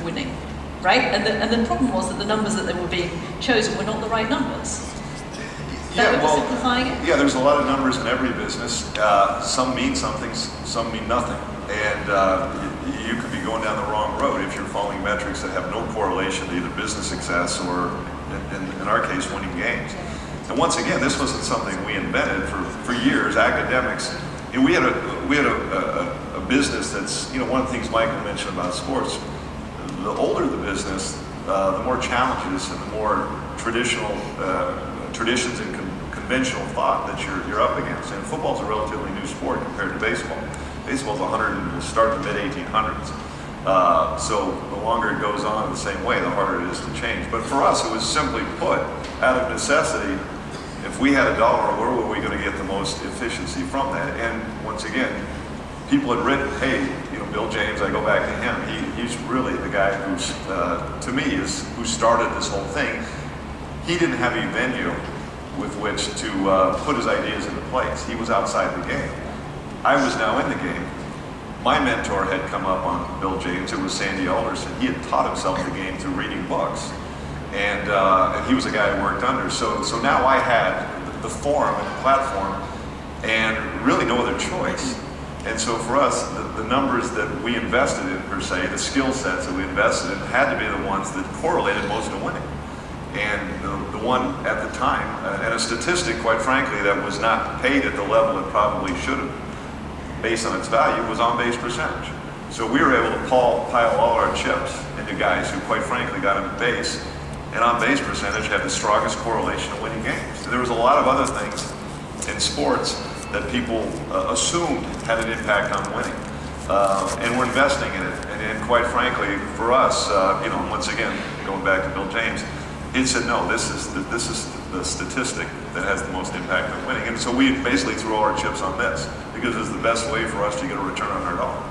winning, right? And the problem was that the numbers that they were being chosen were not the right numbers. Yeah, well, simplifying it? Yeah, there's a lot of numbers in every business. Some mean something, some mean nothing. And you could be going down the wrong road if you're following metrics that have no correlation to either business success or, in our case, winning games. And once again, this wasn't something we invented for years. Academics, you know, we had a business that's, you know, one of the things Michael mentioned about sports, the older the business, the more challenges and the more traditional traditions and conventional thought that you're up against. And football's a relatively new sport compared to baseball. Baseball's will start in the mid-1800s. So the longer it goes on the same way, the harder it is to change. But for us, it was simply put, out of necessity, if we had $1, where were we going to get the most efficiency from that? And once again, people had written, hey, you know, Bill James, I go back to him, he's really the guy who's, to me, who started this whole thing. He didn't have a venue with which to put his ideas into place. He was outside the game. I was now in the game. My mentor had come up on Bill James. It was Sandy Alderson. He had taught himself the game through reading books. And he was a guy I worked under. So now I had the forum and the platform and really no other choice. And so for us, the numbers that we invested in, per se, the skill sets that we invested in had to be the ones that correlated most to winning. And the one at the time, and a statistic, quite frankly, that was not paid at the level it probably should have, based on its value, was on-base percentage. So we were able to pile all our chips into guys who, quite frankly, got on base, and on-base percentage had the strongest correlation to winning games. And there was a lot of other things in sports that people assumed had an impact on winning. And we're investing in it. And quite frankly, for us, you know, once again, going back to Bill James, he said, no, this is the statistic that has the most impact on winning. And so we basically threw all our chips on this because it's the best way for us to get a return on our dollar.